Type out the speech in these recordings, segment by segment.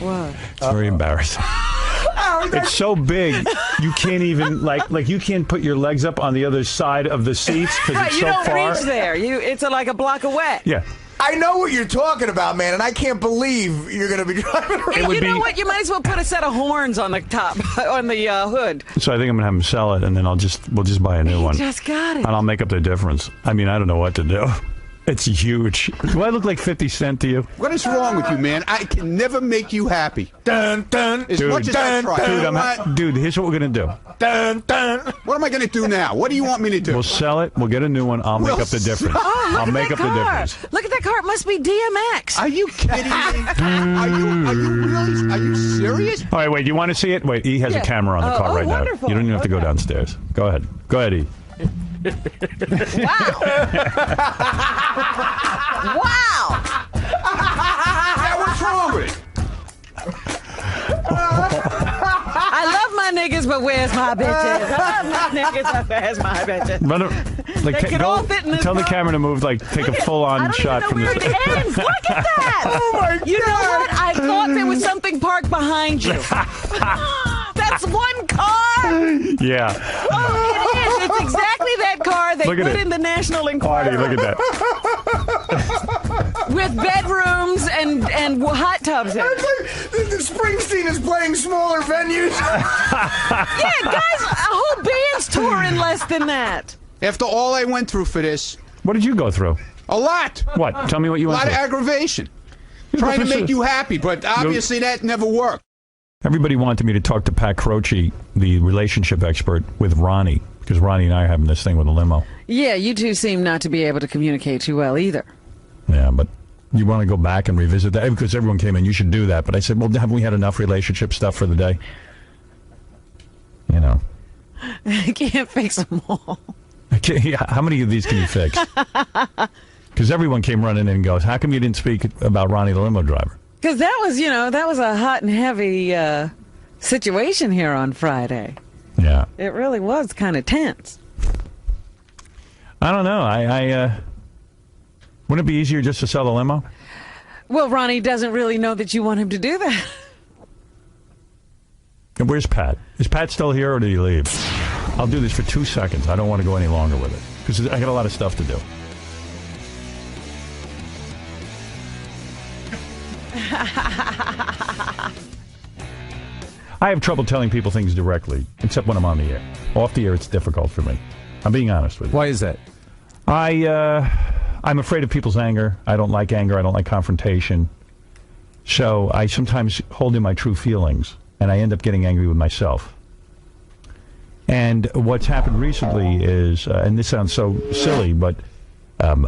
What? It's very embarrassing. It's so big, you can't even like you can't put your legs up on the other side of the seats because it's so far. You don't reach there. It's like a block away. Yeah. I know what you're talking about, man, and I can't believe you're going to be driving around. You know what? You might as well put a set of horns on the top, on the hood. So I think I'm going to have him sell it, and then we'll just buy a new one. Just got it. And I'll make up the difference. I mean, I don't know what to do. It's huge. Do I look like 50 Cent to you? What is wrong with you, man? I can never make you happy. Dun, dun, as much as I try. Dude, here's what we're going to do. Dun, dun. What am I going to do now? What do you want me to do? We'll sell it. We'll get a new one. I'll make up the difference. Oh, look I'll at make that up the car. difference. Look at that car. It must be DMX. Are you kidding me? Are you serious? All right, wait. You want to see it? Wait, E has a camera on the car right wonderful. now. You don't even have to go downstairs. Go ahead. Go ahead, E. Wow. Wow. Yeah, what's wrong with it? I love my niggas, but where's my bitches? I love my niggas, but where's my bitches? Run They can all fit in this tell the car. camera to move, take a full-on shot from where the it ends. Look at that. Oh, my God. You know what? I thought there was something parked behind you. That's one car. Yeah. Oh, it is. It's exactly that car they Look at put it. in the National Artie, Enquirer. look at that. With bedrooms and hot tubs in it. It's like Springsteen is playing smaller venues. Yeah, guys, a whole band's tour in less than that. After all I went through for this, What did you go through? a lot. What? Tell me what you A went lot of through. aggravation. Trying to make you happy, but obviously that never worked. Everybody wanted me to talk to Pat Croce, the relationship expert, with Ronnie, because Ronnie and I are having this thing with a limo. Yeah, you two seem not to be able to communicate too well either. Yeah, but you want to go back and revisit that? Because everyone came in, you should do that. But I said, well, haven't we had enough relationship stuff for the day? You know. I can't fix them all. How many of these can you fix? Because everyone came running in and goes, how come you didn't speak about Ronnie the limo driver? Because that was a hot and heavy situation here on Friday. Yeah. It really was kind of tense. I don't know. Wouldn't it be easier just to sell the limo? Well, Ronnie doesn't really know that you want him to do that. And where's Pat? Is Pat still here or did he leave? I'll do this for 2 seconds. I don't want to go any longer with it because I got a lot of stuff to do. I have trouble telling people things directly, except when I'm on the air. Off the air, it's difficult for me. I'm being honest with you. Why is that? I'm afraid of people's anger. I don't like anger. I don't like confrontation. So I sometimes hold in my true feelings, and I end up getting angry with myself. And what's happened recently is, and this sounds so silly, but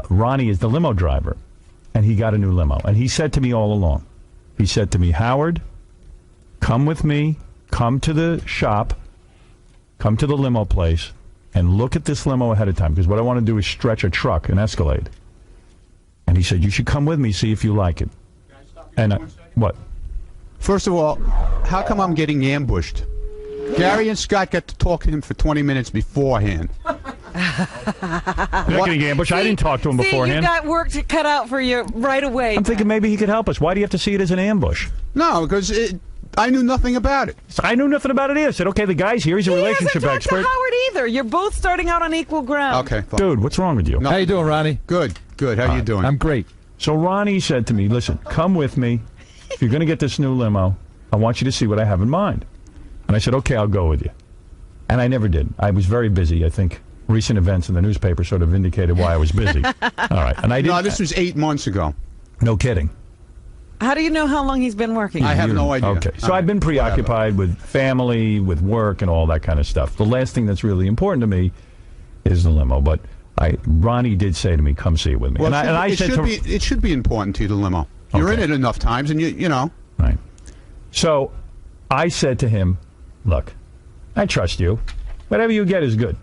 Ronnie is the limo driver, and he got a new limo. And he said to me all along, he said to me, Howard, come with me, come to the shop, come to the limo place, and look at this limo ahead of time, because what I want to do is stretch a truck, an Escalade. And he said, you should come with me, see if you like it. And what? First of all, how come I'm getting ambushed? Gary and Scott got to talk to him for 20 minutes beforehand. You're not getting ambushed. I didn't talk to him beforehand. You got work to cut out for you right away. I'm thinking maybe he could help us. Why do you have to see it as an ambush? No, because I knew nothing about it. I knew nothing about it either. I said, okay, the guy's here. He's a relationship expert. expert. To Howard either. You're both starting out on equal ground. Okay, fine. Dude, what's wrong with you? How you doing, Ronnie? Good. How you doing? I'm great. So Ronnie said to me, listen, come with me. If you're going to get this new limo, I want you to see what I have in mind. And I said, okay, I'll go with you. And I never did. I was very busy. I think recent events in the newspaper sort of indicated why I was busy. All right. And I didn't. No, this was 8 months ago. No kidding. How do you know how long he's been working? I have no idea. Okay. So I've been preoccupied with family, with work, and all that kind of stuff. The last thing that's really important to me is the limo. But Ronnie did say to me, come see it with me. Well, it should be important to you, the limo. You're in it enough times, and you know. Right. So I said to him, look, I trust you. Whatever you get is good.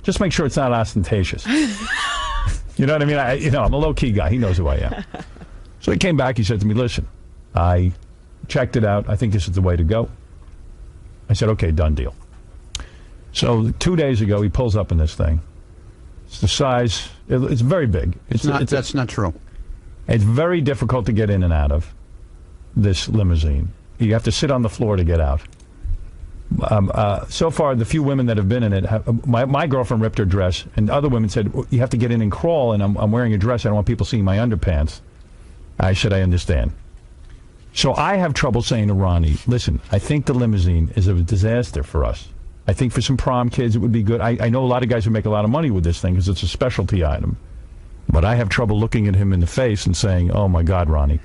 Just make sure it's not ostentatious. You know what I mean? I'm a low-key guy. He knows who I am. So he came back. He said to me, listen, I checked it out. I think this is the way to go. I said, okay, done deal. So 2 days ago, he pulls up in this thing. It's the size. It's very big. That's not true. It's very difficult to get in and out of. this limousine. You have to sit on the floor to get out. So far, the few women that have been in it, my girlfriend ripped her dress, and other women said, you have to get in and crawl, and I'm wearing a dress. I don't want people seeing my underpants. I said, I understand. So I have trouble saying to Ronnie, listen, I think the limousine is a disaster for us. I think for some prom kids it would be good. I know a lot of guys who make a lot of money with this thing because it's a specialty item. But I have trouble looking at him in the face and saying, oh, my God, Ronnie,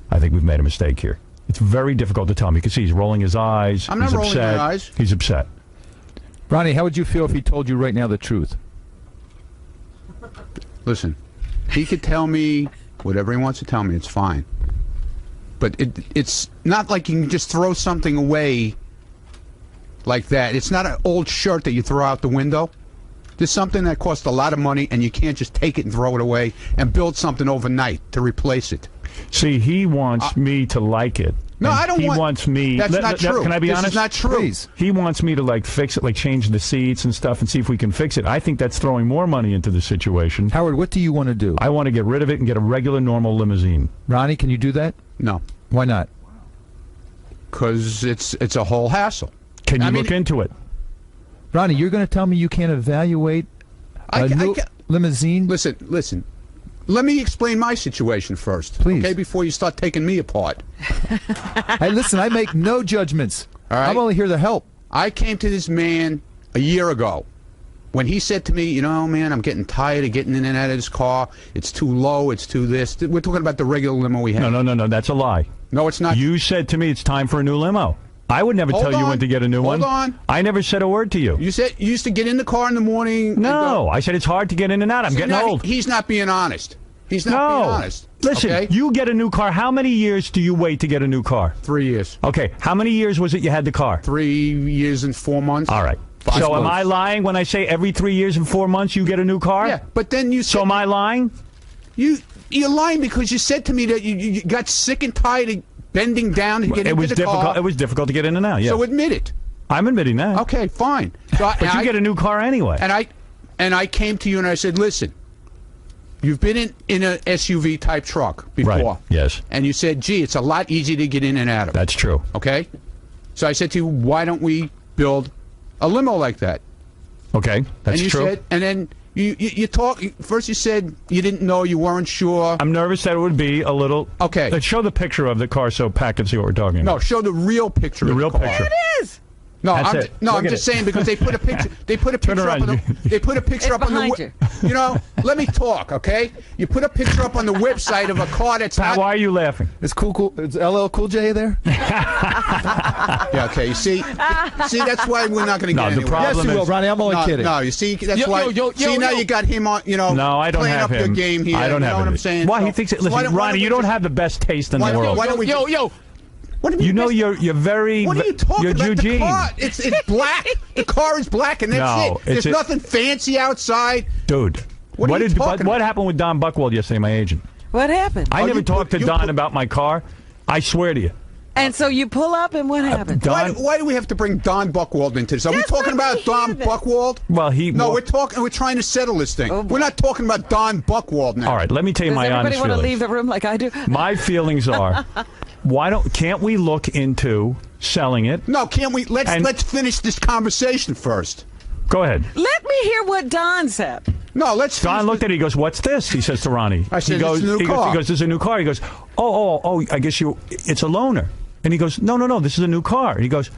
I think we've made a mistake here. It's very difficult to tell him. You can see he's rolling his eyes. I'm not rolling my eyes. He's upset. Ronnie, how would you feel if he told you right now the truth? Listen, he could tell me whatever he wants to tell me. It's fine. But it's not like you can just throw something away like that. It's not an old shirt that you throw out the window. There's something that costs a lot of money, and you can't just take it and throw it away and build something overnight to replace it. See, he wants me to like it. No, I don't want... He wants me... That's not true. Can I be honest? This is not true. Please. He wants me to, like, fix it, like change the seats and stuff and see if we can fix it. I think that's throwing more money into the situation. Howard, what do you want to do? I want to get rid of it and get a regular, normal limousine. Ronnie, can you do that? No. Why not? Because it's a whole hassle. Can you look into it? Ronnie, you're going to tell me you can't evaluate a new limousine? Listen. Let me explain my situation first. Please. Okay, before you start taking me apart. Hey, listen, I make no judgments. All right? I'm only here to help. I came to this man a year ago when he said to me, you know, man, I'm getting tired of getting in and out of this car. It's too low. It's too this. We're talking about the regular limo we have. No. That's a lie. No, it's not. You said to me it's time for a new limo. I would never tell you when to get a new one. Hold on. I never said a word to you. You said you used to get in the car in the morning. No, I said it's hard to get in and out. I'm getting old. He's not being honest. He's not being honest. Listen, okay? You get a new car. How many years do you wait to get a new car? 3 years. Okay. How many years was it you had the car? 3 years and 4 months. All right. 5 so months. am I lying when I say every 3 years and 4 months you get a new car? Yeah, but then you said... So am I lying? You're lying because you said to me that you got sick and tired of bending down to get into the car. It was difficult to get in and out, yeah. So admit it. I'm admitting that. Okay, fine. So but you get a new car anyway. And I came to you and I said, listen, you've been in an SUV type truck before. Right, yes. And you said, gee, it's a lot easier to get in and out of. That's true. Okay? So I said to you, why don't we build a limo like that? Okay, that's true. Said, and then you talk. First you said you didn't know, you weren't sure. I'm nervous that it would be a little... Okay. Let's show the picture of the car so Pat can see what we're talking about. No, show the real picture. The real picture. There it is. No, That's I'm just saying because they put a picture. They put a picture up on the. They put a picture up on the. You know, let me talk, okay? You put a picture up on the website of a car that's Pat, why are you laughing? Is Is LL Cool J there? Yeah, okay. You see, that's why we're not going to get anywhere. Yes, you will, Ronnie. I'm only kidding. No, you see, that's why. See, now you got him on. You know. No, I don't playing have up him. your game here. I don't have him. You know what I'm saying? Why he thinks it? Listen, Ronnie, you don't have the best taste in the world. Why don't we? What do you know you're very. What are you talking about? Eugene. The car, it's black. The car is black, and that's it. There's nothing fancy outside. Dude, what happened with Don Buchwald yesterday, my agent? What happened? I never talked to Don about my car. I swear to you. And so you pull up, and what happened? Why do we have to bring Don Buchwald into this? Are we talking about Don Buchwald? Well, we're trying to settle this thing. We're not talking about Don Buchwald now. All right, let me tell you my honest feelings. Does everybody want to leave the room like I do? My feelings are, can't we look into selling it? No, can't we? Let's finish this conversation first. Go ahead. Let me hear what Don said. No, let's. Don looked at it. He goes, "What's this?" He says to Ronnie. I said, "It's a new car." He goes, "This is a new car." He goes, "Oh, I guess it's a loaner." And he goes, No, this is a new car. He goes,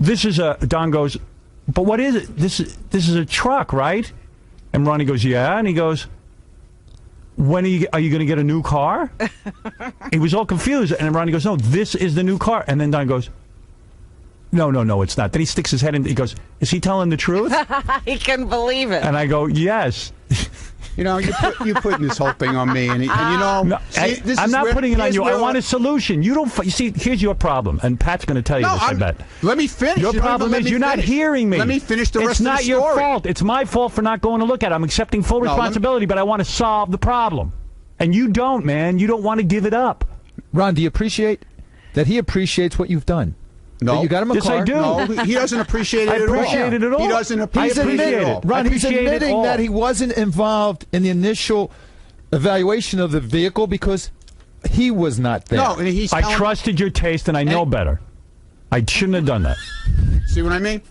Don goes, "But what is it? This is a truck, right?" And Ronnie goes, "Yeah." And he goes, "When are you going to get a new car?" He was all confused. And Ronnie goes, "No, this is the new car." And then Don goes, No, it's not. Then he sticks his head in. He goes, "Is he telling the truth?" He couldn't believe it. And I go, "Yes." You know, you're putting this whole thing on me, and you know, no, I'm not putting it on you. I want a solution. You see, here's your problem, and Pat's going to tell you this. I bet. Let me finish. Your problem is you're not hearing me. Let me finish the rest of the story. It's not your fault. It's my fault for not going to look at it. I'm accepting full responsibility, but I want to solve the problem, and you don't, man. You don't want to give it up. Ron, do you appreciate that he appreciates what you've done? No. That you got him a car? I do. No, he doesn't appreciate it at all. I appreciate it at all. He doesn't appreciate it at all. Ron, he's admitting that he wasn't involved in the initial evaluation of the vehicle because He was not there. No, and he's I telling me- trusted your taste, and I know better. I shouldn't have done that. See what I mean?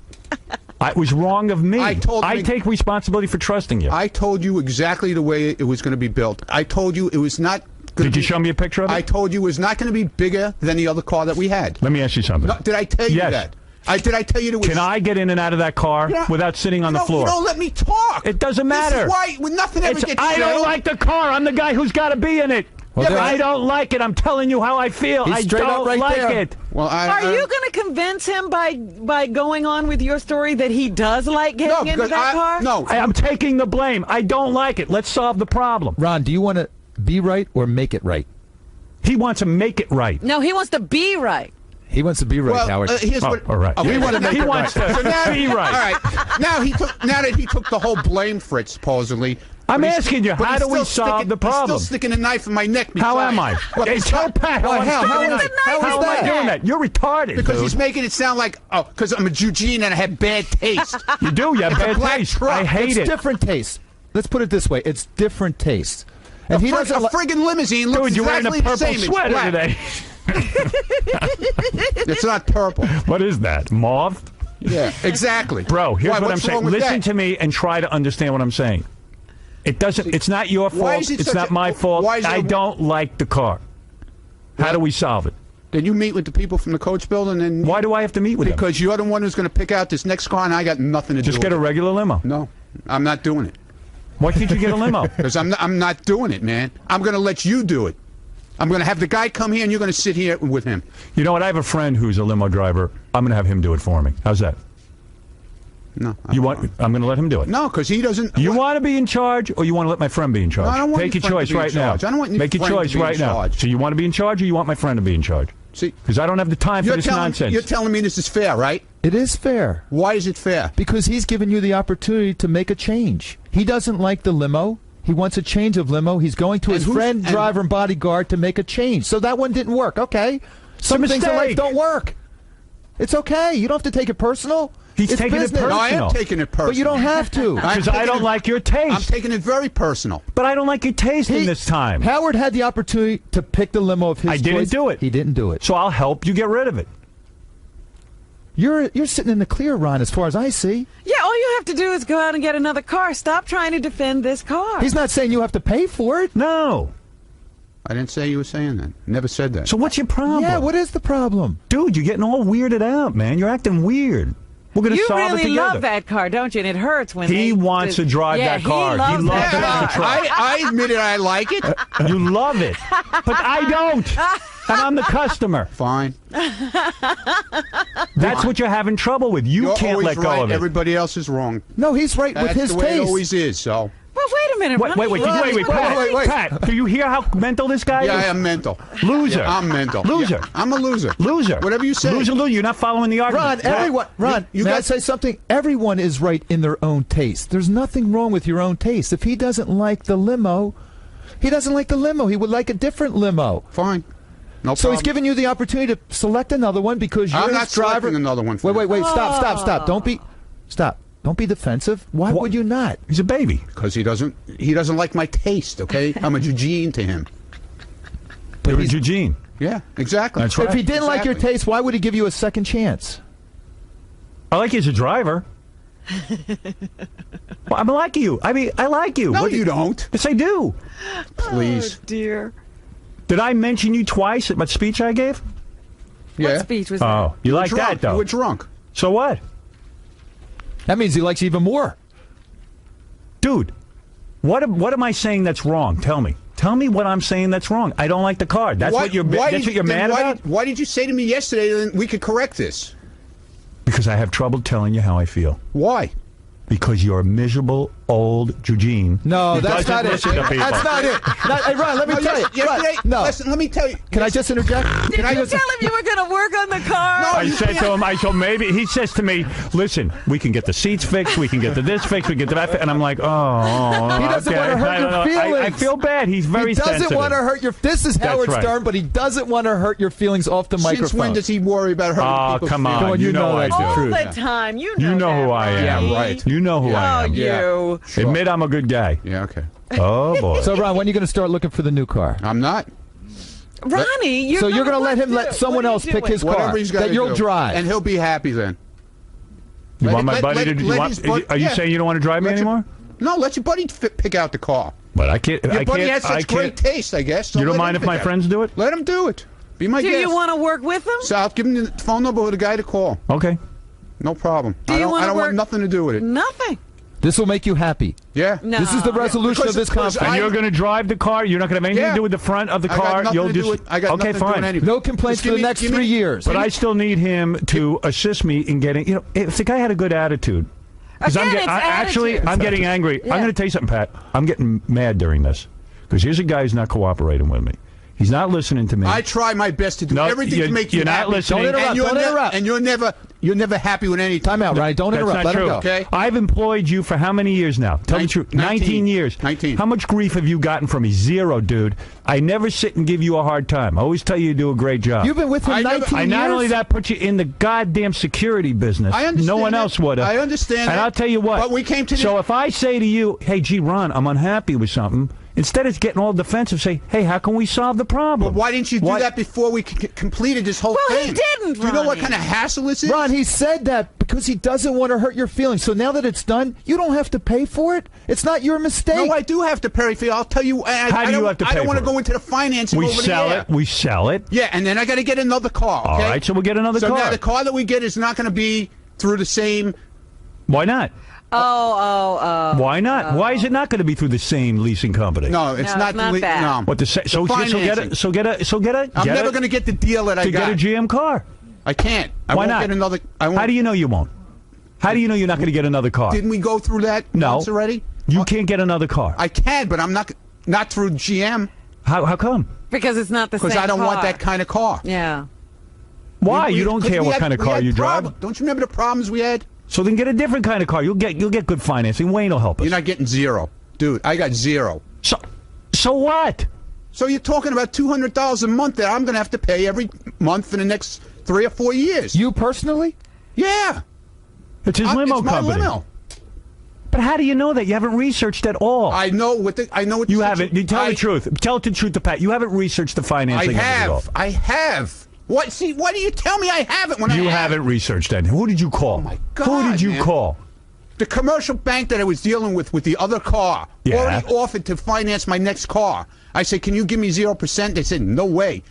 It was wrong of me. I take responsibility for trusting you. I told you exactly the way it was going to be built. I told you it was not going to Did you show me a picture of it? I told you it was not going to be bigger than the other car that we had. Let me ask you something. No, did I tell you Yes. that? Did I tell you it was... Can I get in and out of that car Yeah. without sitting on the floor? You don't let me talk. It doesn't matter. This is why nothing ever gets I don't settled. like the car. I'm the guy who's got to be in it. Well, I don't like it. I'm telling you how I feel. He's I straight up don't right like there. it. Well, Are you going to convince him by going on with your story that he does like getting into because that car? No. I'm taking the blame. I don't like it. Let's solve the problem. Ron, do you want to be right or make it right? He wants to make it right. No, he wants to be right. He wants to be right, Well, Howard. here's Oh, what... all right. We want to make He it wants right. to So now, be right. All right. Now that he took the whole blame for it, supposedly... I'm but he's- asking you, but how he's do we still solve sticking- the problem? He's still sticking a knife in my neck. How besides. am I? Well, Hey, tell besides- Pat how Well, I'm how sticking is a that? knife. How is How am I that? doing that? You're retarded, Because dude. he's making it sound like, because I'm a Eugene and I have bad taste. You do. You have It's a bad black taste. truck. I hate It's it. different taste. Let's put it this way. It's different taste. And he doesn't A friggin' limousine looks Dude, you're wearing exactly a the purple same. It's sweater black. today. It's not purple. What is that? Mauve? Yeah, exactly. Bro, here's Why, what I'm what's saying. wrong with Listen that? to me and try to understand what I'm saying. It doesn't. It's not your Why fault. is it It's such not a- my fault. why is it I a- don't like the car. How do we solve it? Did you meet with the people from the coach building? And Why do I have to meet with them? Because you're the one who's going to pick out this next car, and I got nothing to Just do get a with it. regular limo. No, I'm not doing it. Why can't you get a limo? Because I'm not doing it, man. I'm going to let you do it. I'm going to have the guy come here, and you're going to sit here with him. You know what? I have a friend who's a limo driver. I'm going to have him do it for me. How's that? No. You want? I'm going to let him do it. No, because he doesn't. You want to be in charge, or you want to let my friend be in charge? No, I don't want Take your your friend choice to be in right now. charge. I don't want your Make your friend to choice be in right now. charge. So you want to be in charge, or you want my friend to be in charge? See, Because I don't have the time for this nonsense. You're telling me this is fair, right? It is fair. Why is it fair? Because he's given you the opportunity to make a change. He doesn't like the limo. He wants a change of limo. He's going to And his who's- friend, and- driver, and bodyguard to make a change. So that one didn't work. Okay. Some things in life mistake. don't work. It's okay. You don't have to take it personal. He's It's taking it business. personal. No, I am taking it personal. But you don't have to. Because I don't like your I'm taste. taking it very personal. But I don't like your taste in this time. Howard had the opportunity to pick the limo of his I didn't choice. do it. He didn't do it. So I'll help you get rid of it. You're sitting in the clear, Ron, as far as I see. Yeah, all you have to do is go out and get another car. Stop trying to defend this car. He's not saying you have to pay for it. No. I didn't say you were saying that. Never said that. So what's your problem? Yeah, what is the problem? Dude, you're getting all weirded out, man. You're acting weird. We're going to You solve it really together. love that car, don't you? And it hurts when He wants to drive that car. He loves that that car. truck. I admit it. I like it. You love it. But I don't. And I'm the customer. Fine. That's what you're having trouble with. You You're can't always let go right. of it. Everybody else is wrong. No, he's right That's with his the way taste. it always is. So. Well, wait a minute. Wait, Ronnie. Pat. Do you hear how mental this guy Yeah, I is? am mental. Loser. Yeah, I'm mental. Loser. Yeah, I'm a loser. Loser. Whatever you say. Loser. You're not following the argument. Ron, you may I got- say something? Everyone is right in their own taste. There's nothing wrong with your own taste. If he doesn't like the limo, he doesn't like the limo. He would like a different limo. Fine. No So he's problem. giving you the opportunity to select another one because you're I'm his not driver. selecting another one for Wait, you. stop. Don't be defensive. Why What? would you not? He's a baby. Because he doesn't like my taste, okay? I'm a Eugene to him. But You're a he's- Eugene. Yeah, exactly. That's right. if he didn't like your Exactly. taste, why would he give you a second chance? I like you as a driver. Well, I'm like you. I mean, I like you. No, What do you don't. Yes, I do. Please. Oh, dear. Did I mention you twice at my speech I gave? Yeah. What speech was that? Oh, you like drunk. that, though. You were drunk. So what? That means he likes you even more. Dude, what am I saying that's wrong? Tell me. Tell me what I'm saying that's wrong. I don't like the car. That's what you're mad about? Why did you say to me yesterday that we could correct this? Because I have trouble telling you how I feel. Why? Because you're a miserable old Eugene. No, who that's doesn't not it. listen to people. That's not it. Hey, Ron, let me tell you. Yesterday, Ron, no. listen, let me tell you. Can I just interject? Did you tell him you were going to work on the car? No. I said to him, maybe, he says to me, listen, we can get the seats fixed, we can get the this fixed, we can get the that fixed. And I'm like, He doesn't want to hurt your feelings. I feel bad. He's very He doesn't sensitive. want to hurt your. This is That's Howard right. Stern, but he doesn't want to hurt your feelings off the microphone. Since when does he worry about hurting Oh, people's come on. feelings? Come on, You you know know I that's do. the All truth. the time. You know You know that, who I am. Ronnie. Yeah, right. You know who I Oh, am. you. Sure. Admit I'm a good guy. Yeah, okay. Oh, boy. So, Ron, when are you going to start looking for the new car? I'm not. Ronnie, you're So you're going to let him let someone else pick his car Whatever he's got that you'll drive. and he'll be happy then. You want my buddy to? Are you saying you don't want to drive me anymore? No, let your buddy pick out the car. But I can't. Your buddy has such great taste, I guess. So you don't mind if my friends do it? Let him do it. Be my guest. Do you want to work with them? So I'll give him the phone number of the guy to call. Okay. No problem. Do you I don't work? want nothing to do with it. Nothing. This will make you happy. Yeah. No. This is the resolution of this because conference. And you're going to drive the car? You're not going to have anything to do with the front of the I got car? nothing You'll to do just with- I got okay, nothing to do with fine. anything. No complaints Just for the next 3 years. But I still need him to assist me in getting. You know, if the guy had a good attitude. Because Again, it's actually, attitude. I'm getting angry. Yeah. I'm going to tell you something, Pat. I'm getting mad during this because here's a guy who's not cooperating with me. He's not listening to me. I try my best to do everything to make you you're not happy. listening. Don't interrupt. And Don't interrupt. And you're never happy with anything. Time out, Ronnie. Don't That's interrupt. not Let him true. go. Okay. I've employed you for how many years now? Tell the truth. 19 years. 19. How much grief have you gotten from me? Zero, dude. I never sit and give you a hard time. I always tell you do a great job. You've been with him 19 years. I not only that put you in the goddamn security business. I understand No one that. else would have. I understand And that. I'll tell you what. But we came to the- So if I say to you, hey, gee, Ron, I'm unhappy with something, instead of getting all defensive, say, hey, how can we solve the problem? But why didn't you do that before we completed this whole Well, thing? he didn't, Do you know what Ronnie. kind of hassle this is? Ron, he said that because he doesn't want to hurt your feelings. So now that it's done, you don't have to pay for it. It's not your mistake. No, I do have to pay for it. I'll tell you. How do you have to pay I don't want for to it? go into the financing We over sell the air. it. We sell it. Yeah, and then I got to get another car. Okay? All right, so we'll get another So car. now the car that we get is not going to be through the same. Why not? Oh. Why not? Why is it not going to be through the same leasing company? No, it's not. that. No. What the so get a I'm never going to get the deal that I to got. get a GM car. I can't. I Why won't not? get another. I won't. How do you know you won't? How do you know you're not going to get another car? Didn't we go through that No. once already? You can't get another car. I can, but I'm not through GM How come? Because it's not the same because I don't want car. that kind of car. Yeah. Why? You don't 'cause care we what had- kind of we car had you drive. Don't you remember the problems we had? So then get a different kind of car. You'll get good financing. Wayne will help us. You're not getting zero, dude. I got zero. So what? So you're talking about $200 a month that I'm going to have to pay every month for the next 3 or 4 years. You personally? Yeah. It's his limo it's my company. limo. But how do you know that? You haven't researched at all. I know what the. I know what you the haven't. You tell the truth. Tell the truth to Pat. You haven't researched the financing. I of it at all. have. I have. What? See, why do you tell me I haven't when You I haven't researched anything. Who did you call? Oh, my God, Who did you man. call? The commercial bank that I was dealing with the other car Yeah. already offered to finance my next car. I said, "Can you give me 0%?" They said, "No way.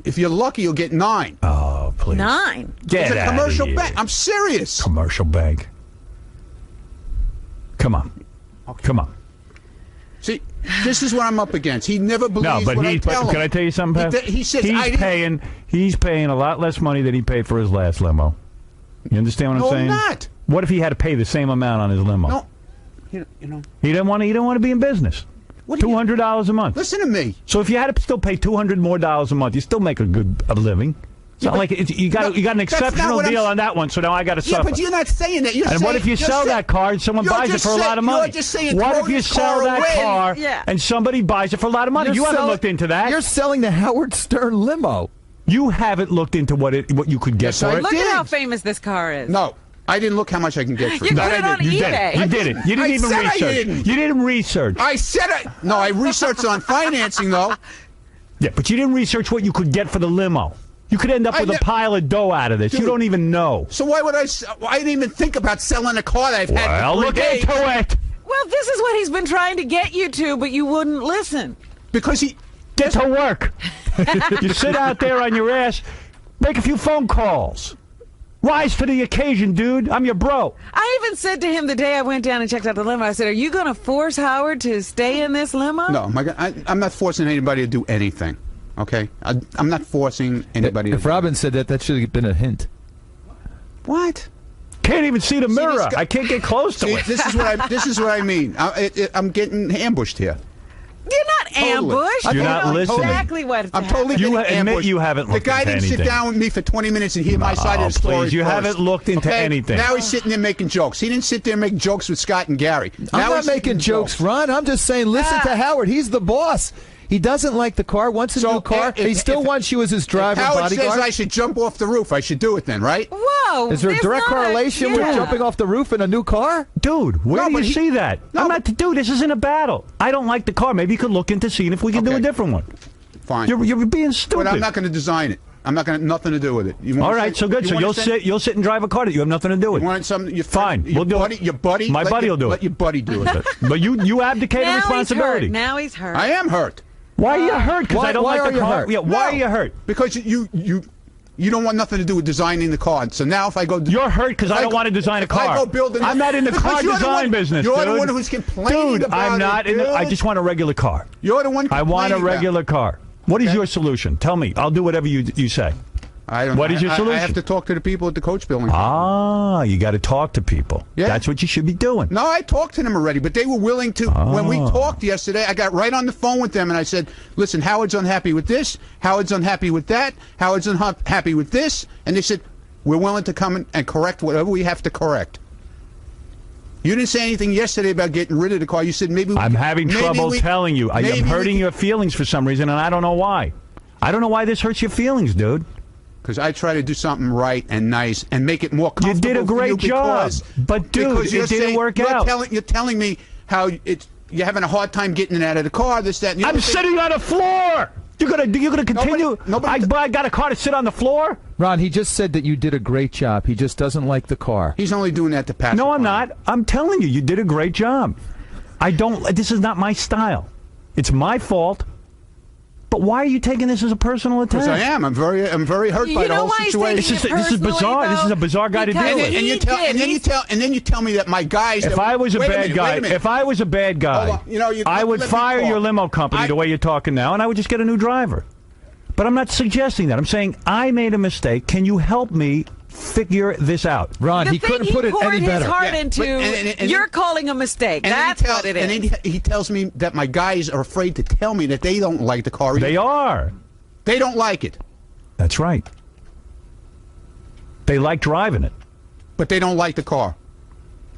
If you're lucky, you'll get 9." Oh, please. 9. Get It's a outta commercial here. bank. I'm serious. Commercial bank. Come on. Come on. See, this is what I'm up against. He never believes No, but what I he's. tell him. Can I tell you something, Pat? He says I didn't. He's paying a lot less money than he paid for his last limo. You understand what No, I'm saying? I'm not. What if he had to pay the same amount on his limo? No, you know. He didn't want to. He didn't want to be in business. What do you- $200 a month. Listen to me. So if you had to still pay $200 more a month, you still make a living. It's not but- like you got an that's not exceptional what I'm deal s- on that one. So now I got to Yeah, suffer. but you're not saying that. You're And saying, what if you you're sell saying- that car and someone you're buys it just for a lot of money? You're just saying, what throw if you this sell car that away. car Yeah. and somebody buys it for a lot of money? You haven't looked into that. You're selling the Howard Stern limo. You haven't looked into what you could get Yes, for I it. Look did. at how famous this car is. No, I didn't look how much I can get for You it. put That it I on didn't. You did eBay. it. You did it. You didn't I even said I research. didn't. You didn't research. I said no. I researched on financing though. Yeah, but you didn't research what you could get for the limo. You could end up I with a ne- pile of dough out of this. You Dude. don't even know. So why would I? I didn't even think about selling a car that I've had Well, for 3 look days into it. Well, this is what he's been trying to get you to, but you wouldn't listen. because he. Get to work. You sit out there on your ass, make a few phone calls. Rise to the occasion, dude. I'm your bro. I even said to him the day I went down and checked out the limo, I said, are you going to force Howard to stay in this limo? No, my God, I'm not forcing anybody to do anything. Okay, I'm not forcing anybody. If to Robin said that, that should have been a hint. What? Can't even see the mirror. this guy- I can't get close to See, it. this is what I. This is what I mean. I'm getting ambushed here. You're not Totally. ambushed. You're You not know listening. exactly what I'm totally You getting admit ambushed. you haven't The looked guy into didn't sit anything. down with me for 20 minutes and hear my side of the story. Please, you first. haven't looked into Okay? anything. Now he's sitting there making jokes. He didn't sit there and make jokes with Scott and Gary. I'm Now not he's sitting making in jokes, Ron. I'm just saying, listen to Howard. He's the boss. He doesn't like the car, wants a So, new car. if- he still if- wants you as his driver and Howard bodyguard. says I should jump off the roof. I should do it then, right? Whoa. Is there a there's direct not correlation with yeah. jumping off the roof in a new car? Dude, where No, do but you he- see that? No, I'm not. Dude, this isn't a battle. I don't like the car. Maybe you could look into seeing if we can do Okay. a different one. Fine. You're being stupid. But I'm not going to design it. I'm not going to nothing to do with it. All right, so good. So you'll sit and drive a car that you have nothing to do with. You want something? Fine, we'll do it. Your buddy. My buddy will do it. Let your buddy do it. But you abdicated Now responsibility. Now he's hurt. I am hurt. Why are you hurt? Because I don't why like are the you car. hurt? Yeah, why are you hurt? Because you don't want nothing to do with designing the car. So now if I go, You're hurt because I don't want to design a car. I go build I'm not in the car design business, You're dude. the one who's complaining Dude, about I'm not it, in. I dude. just want a regular car. You're the one. I want a complaining regular car. What is your solution? Tell me. I'll do whatever you say. I don't. What is your solution? I have to talk to the people at the coach building. Ah, you got to talk to people. Yeah. That's what you should be doing. No, I talked to them already, but they were willing to. When we talked yesterday, I got right on the phone with them, and I said, listen, Howard's unhappy with this, Howard's unhappy with that, Howard's unhappy with this, and they said, we're willing to come and correct whatever we have to correct. You didn't say anything yesterday about getting rid of the car. You said maybe I'm having trouble telling you. I'm hurting your feelings for some reason, and I don't know why. I don't know why this hurts your feelings, dude. Because I try to do something right and nice and make it more comfortable. You did a great job, but dude, it didn't work out. You're telling me how you're having a hard time getting it out of the car. This, that. And the I'm sitting on the floor. You're gonna continue. Nobody I got a car to sit on the floor. Ron, he just said that you did a great job. He just doesn't like the car. He's only doing that to pass. No, I'm not. I'm telling you, you did a great job. I don't. This is not my style. It's my fault. But why are you taking this as a personal attack? Because I am. I'm very hurt by the whole situation. This is bizarre. This is a bizarre guy to deal with. And then you tell me that my guys. If I was a bad guy, I would fire your limo company the way you're talking now, and I would just get a new driver. But I'm not suggesting that. I'm saying I made a mistake. Can you help me figure this out? Ron, he couldn't put it any better. His heart into, you're calling a mistake. That's what it is. And then he tells me that my guys are afraid to tell me that they don't like the car either. They are. They don't like it. That's right. They like driving it. But they don't like the car.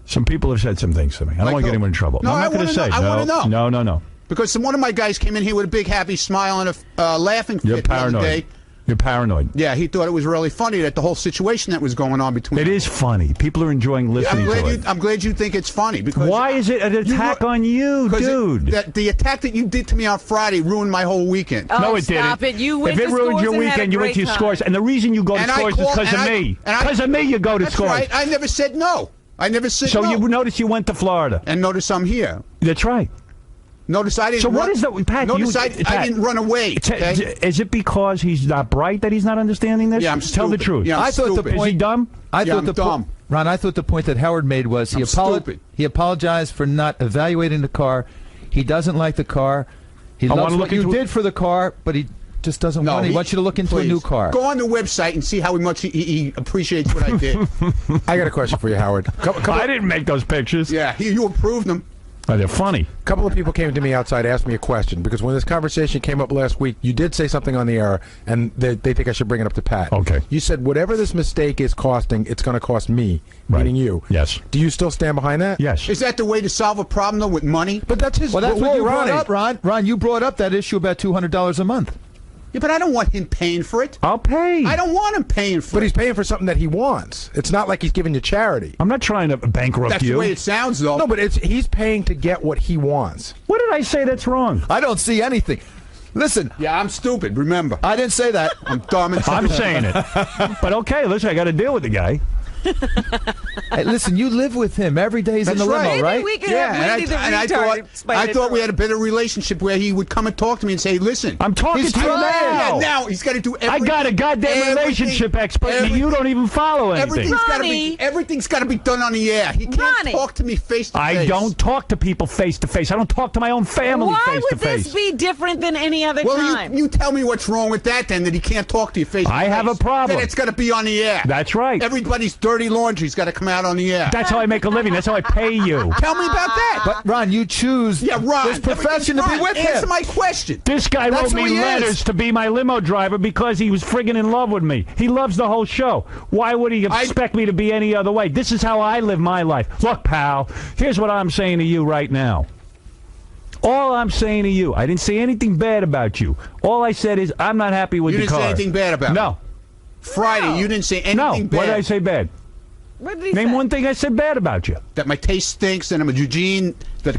Some people have said some things to me. I don't want to get anyone in trouble. No, I'm not going to say. I want to know. No. Because one of my guys came in here with a big happy smile and a laughing fit You're paranoid. the other day. You're paranoid. Yeah, he thought it was really funny that the whole situation that was going on between It is funny. People are enjoying listening to it. I'm glad you think it's funny. Because why is it an attack on you, dude? The attack that you did to me on Friday ruined my whole weekend. Oh, no, it stop didn't. It. You went if it to ruined Scores your and had weekend, a you went to great your time. Scores. And the reason you go to Scores is because of me. Because of me, you go to Scores. Right. I never said no. I never said so no. So you notice you went to Florida. And notice I'm here. That's right. Notice I didn't. So what is that, Pat? Notice I didn't run away. Okay? Is it because he's not bright that he's not understanding this? Yeah, I'm Tell the stupid. truth. Yeah, I'm stupid. Is he dumb? I'm dumb. Ron, I thought the point that Howard made was he apologized for not evaluating the car. He doesn't like the car. He loves what you did for the car, but he just doesn't want it. He wants you to look into a new car. Go on the website and see how much he appreciates what I did. I got a question for you, Howard. I didn't make those pictures. Yeah, you approved them. Oh, they're funny. A couple of people came to me outside, asked me a question, because when this conversation came up last week, you did say something on the air, and they think I should bring it up to Pat. Okay. You said, whatever this mistake is costing, it's going to cost me, meaning you. Yes. Do you still stand behind that? Yes. Is that the way to solve a problem, though, with money? But that's his... Well, that's what you brought up, Ron. Ron, you brought up that issue about $200 a month. Yeah, but I don't want him paying for it. I'll pay. I don't want him paying for it. But he's paying for something that he wants. It's not like he's giving you charity. I'm not trying to bankrupt That's you. the way it sounds, though. No, but he's paying to get what he wants. What did I say that's wrong? I don't see anything. Listen. Yeah, I'm stupid, remember. I didn't say that. I'm dumb and I'm saying it. But okay, listen, I got to deal with the guy. Hey, listen, you live with him every day. He's in the limo, right? Maybe we could have Wendy the retard. I thought we had a better relationship where he would come and talk to me and say, listen. I'm talking to you now. Yeah, now he's got to do everything. I got a goddamn relationship expert, and you don't even follow anything. Everything's got to be done on the air. He can't talk to me face to face. I don't talk to people face to face. I don't talk to my own family face to face. Why would this be different than any other time? Well, you tell me what's wrong with that, then, that he can't talk to you face to face. I have a problem. Then it's got to be on the air. That's right. Everybody's dirty laundry's got to come out on the air. That's how I make a living. That's how I pay you. Tell me about that. But, Ron, you choose this profession to be with him. Answer my question. This guy wrote me letters to be my limo driver because he was friggin' in love with me. He loves the whole show. Why would he expect me to be any other way? This is how I live my life. Look, pal, here's what I'm saying to you right now. All I'm saying to you, I didn't say anything bad about you. All I said is I'm not happy with the car. You didn't say anything bad about me? No. Friday, you didn't say anything bad. What did I say bad? What did he Name say? one thing I said bad about you. That my taste stinks and I'm a Eugene.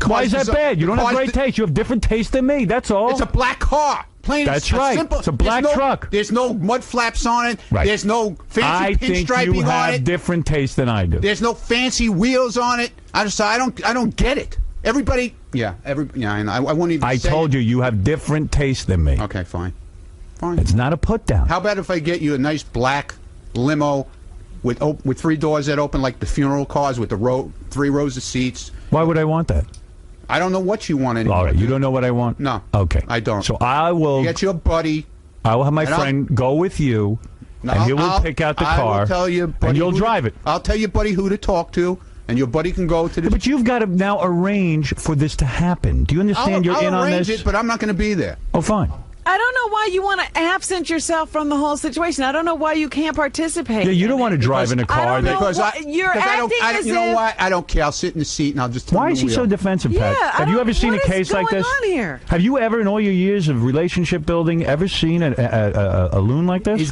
Why is that bad? You don't have great taste. You have different taste than me. That's all. It's a black car. Plain. That's right. Simple, it's a black truck. There's no mud flaps on it. Right. There's no fancy I think pinstriping you on have it. different taste than I do. There's no fancy wheels on it. I don't get it. Everybody, I won't even. I told you have different taste than me. Okay, fine. It's not a put down. How about if I get you a nice black limo with 3 doors that open like the funeral cars with the 3 rows of seats? Why would I want that? I don't know what you want anymore. All right, you don't know what I want? No. Okay. I don't. So I will get your buddy. I will have my friend go with you, and he will pick out the car, I will tell you, buddy, and you'll drive it. I'll tell your buddy who to talk to, and your buddy can go to the... But you've got to now arrange for this to happen. Do you understand you're in on this? I'll arrange it, but I'm not going to be there. Oh, fine. I don't know why you want to absent yourself from the whole situation. I don't know why you can't participate. Yeah, you don't want to drive in a car. Because you're acting as you know what? I don't care. I'll sit in the seat and I'll just. Why is he so defensive, Pat? Have you ever seen a case like this? What is going on here? Have you ever, in all your years of relationship building, ever seen a loon like this?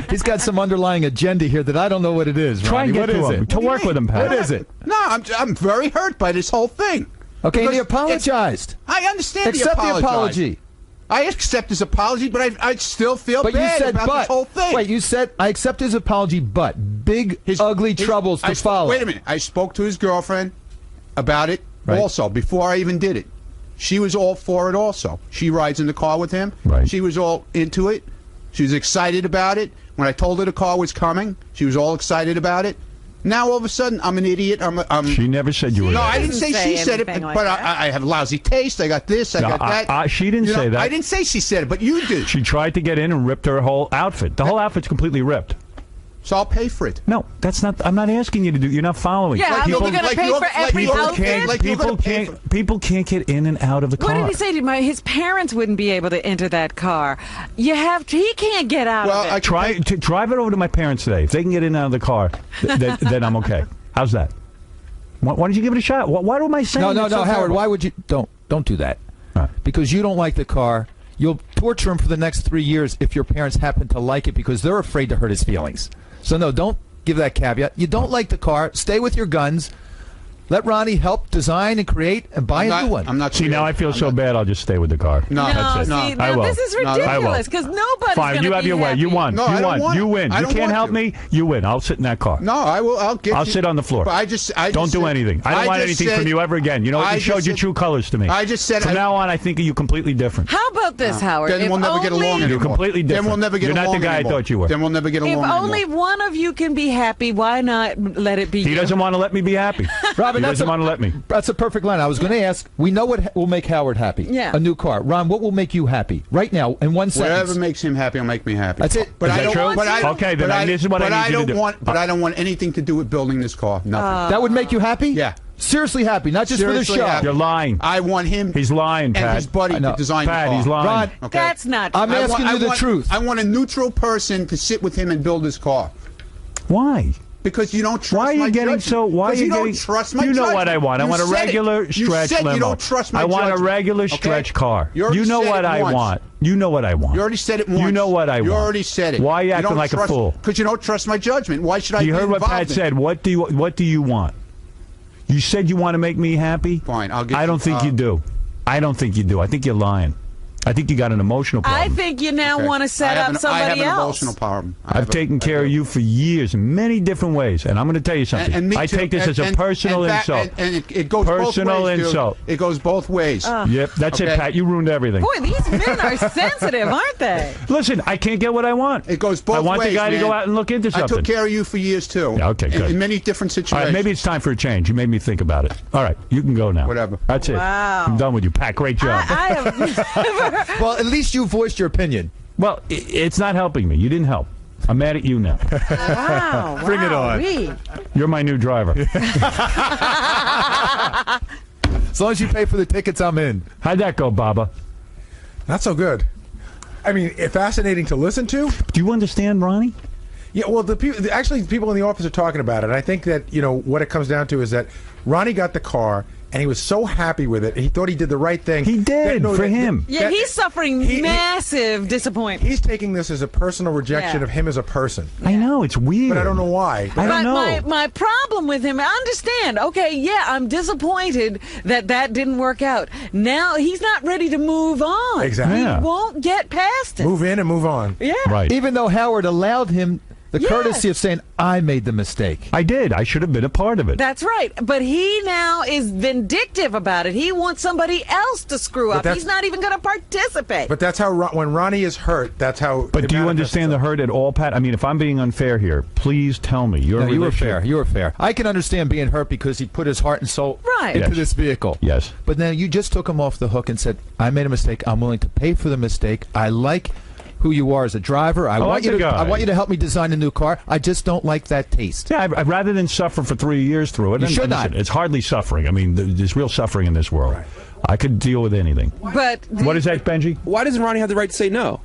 He's got some underlying agenda here that I don't know what it is. Try and get to him. To work with him, Pat. What is it? No, I'm very hurt by this whole thing. Okay, and he apologized. I understand. Accept the apology. I accept his apology, but I still feel bad about this whole thing. Wait, you said, I accept his apology, but ugly troubles to follow. Wait a minute. I spoke to his girlfriend about it also, before I even did it. She was all for it also. She rides in the car with him. Right. She was all into it. She was excited about it. When I told her the car was coming, she was all excited about it. Now all of a sudden, I'm an idiot. She never said you were. No, I didn't say she said it, but I have lousy taste. I got this. I got that. She didn't say that. I didn't say she said it, but you did. She tried to get in and ripped her whole outfit. The whole outfit's completely ripped. So I'll pay for it. No, that's not. I'm not asking you to do. You're not following. Yeah, you're going to pay for every outfit. People can't get in and out of the car. What did he say to me? His parents wouldn't be able to enter that car. He can't get out of it. I try to drive it over to my parents today. If they can get in and out of the car, then I'm okay. How's that? Why don't you give it a shot? Why am I saying? No, Howard. Terrible? Why would you? Don't do that. Right. Because you don't like the car. You'll torture him for the next 3 years if your parents happen to like it because they're afraid to hurt his feelings. So no, don't give that caveat. You don't like the car. Stay with your guns. Let Ronnie help design and create and buy a new one. I'm not. See, now I feel so bad. I'll just stay with the car. No, that's it. See, I will. This is ridiculous because nobody's fine. You have your way. You won. No, you won. You win. You can't help to. me. You win. I'll sit in that car. No, I will. I'll sit on the floor. But I don't do anything. I don't want anything from you ever again. You know, you showed your true colors to me. I just said from now on, I think of you completely different. How about this, Howard? Then we'll never get along anymore. You're completely different. Then we'll never get along anymore. You're not the guy I thought you were. Then we'll never get along anymore. If only one of you can be happy, why not let it be you? He doesn't want to let me be happy. Robin, he doesn't want to let me. That's a perfect line. I was going to ask, we know what will make Howard happy. Yeah. A new car. Ron, what will make you happy? Right now, in one sentence. Whatever makes him happy will make me happy. That's it. But Is I that don't, true? but I, okay, then this is what I need you to do. But I don't want anything to do with building this car. Nothing. That would make you happy? Yeah. Seriously happy, not just Seriously for the show. happy. You're lying. I want him. He's lying, Pat. And his buddy to design Pat, the car. he's lying. Ron, okay. That's not true. I'm asking you the truth. I want a neutral person to sit with him and build his car. Why? Because you don't trust why are you my getting judgment. so? Why are you don't getting? trust my You know judgment. what I want. I want a regular stretch limo. You don't trust my I want judgment. a regular stretch car. You know what I want. You know what I want. You already said it once. You know what I want. You already said it. Why are you acting like a fool? Because you don't trust my judgment. Why should I be You heard what involved Pat in it? said. What do you want? You said you want to make me happy. Fine, I'll get. I don't think you do. I don't think you do. I think you're lying. I think you got an emotional problem. I think you now want to set up somebody I have an else. emotional problem. I've taken care of you for years in many different ways, and I'm going to tell you something. And me I too. take this as a personal insult. And it goes personal both ways, insult. Dude. It goes both ways. Yep, that's it, Pat. You ruined everything. Boy, these men are sensitive, aren't they? Listen, I can't get what I want. It goes both ways. I want the guy to go out and look into something. I took care of you for years too. Yeah, okay, good. In many different situations. All right, maybe it's time for a change. You made me think about it. All right, you can go now. Whatever. That's it. Wow. I'm done with you, Pat. Great job. I have never. Well, at least you voiced your opinion. Well, it's not helping me. You didn't help. I'm mad at you now. Wow. Bring it on. You're my new driver. As long as you pay for the tickets, I'm in. How'd that go, Baba? Not so good. I mean, fascinating to listen to. Do you understand, Ronnie? Yeah, well, the people in the office are talking about it. And I think that what it comes down to is that Ronnie got the car, and he was so happy with it. He thought he did the right thing. He did for him. Yeah, he's suffering massive disappointment. He's taking this as a personal rejection of him as a person. I know, it's weird. But I don't know why. I don't know. My problem with him, I understand. Okay, yeah, I'm disappointed that didn't work out. Now he's not ready to move on. Exactly. He Yeah. won't get past it. Move in and move on. Yeah. Right. Even though Howard allowed him the courtesy of saying, I made the mistake. I did. I should have been a part of it. That's right. But he now is vindictive about it. He wants somebody else to screw up. He's not even going to participate. But that's how, when Ronnie is hurt, that's how. But do you understand the hurt at all, Pat? I mean, if I'm being unfair here, please tell me. You were fair. You were fair. I can understand being hurt because he put his heart and soul into this vehicle. Yes. But then you just took him off the hook and said, I made a mistake. I'm willing to pay for the mistake. I like who you are as a driver. I want you to help me design a new car. I just don't like that taste. Yeah, I'd rather than suffer for 3 years through it. You should not. It's hardly suffering. I mean, there's real suffering in this world. Right. I could deal with anything. But what is that, Benji? Why doesn't Ronnie have the right to say no?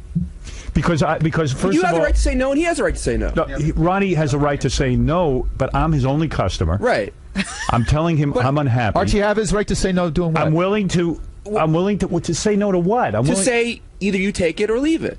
Because first of all, you have the right to say no, and he has the right to say no. Ronnie has a right to say no, but I'm his only customer. Right. I'm telling him I'm unhappy. Archie have his right to say no. Doing what? I'm willing to say no to what? To say either you take it or leave it.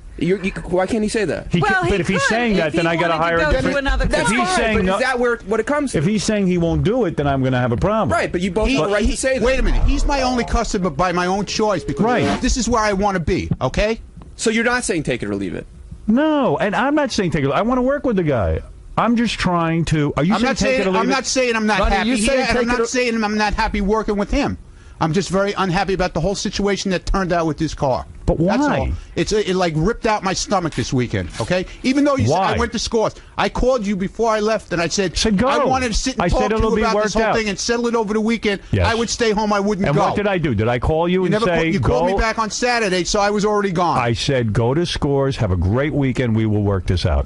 Why can't he say that? But if he's saying that, then I got to hire a different. That's if he's fine, saying but no, is that what it comes to? If he's saying he won't do it, then I'm going to have a problem. Right, but you both have the right to say that. Wait a minute. He's my only customer by my own choice because this is where I want to be, okay? So you're not saying take it or leave it? No, and I'm not saying take it. I want to work with the guy. I'm just trying to. Are you saying take it or leave it? I'm not saying I'm not happy here, and I'm not saying I'm not happy working with him. I'm just very unhappy about the whole situation that turned out with this car. But why? That's all. It like ripped out my stomach this weekend, okay? Even though you said I went to Scores. I called you before I left, and I said go. I wanted to sit and talk to you about this whole thing and settle it over the weekend. Yes. I would stay home. I wouldn't and go. And what did I do? Did I call you and say, you called me back on Saturday, so I was already gone. I said, go to Scores, have a great weekend, we will work this out.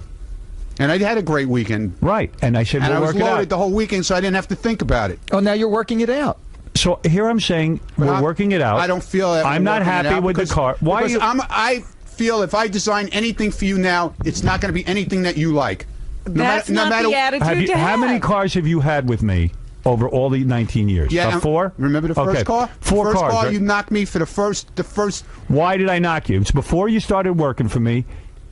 And I had a great weekend. Right. And I said, we'll work it out. And I was loaded the whole weekend, so I didn't have to think about it. Oh, now you're working it out. So here I'm saying we're working it out. I don't feel that I'm not happy with the car. Why? Because I feel if I design anything for you now, it's not going to be anything that you like. That's not the attitude to have. How many cars have you had with me over all the 19 years? Yeah, 4? Remember the first car? Four first cars. Car right? you knocked me for the first. Why did I knock you? It's before you started working for me.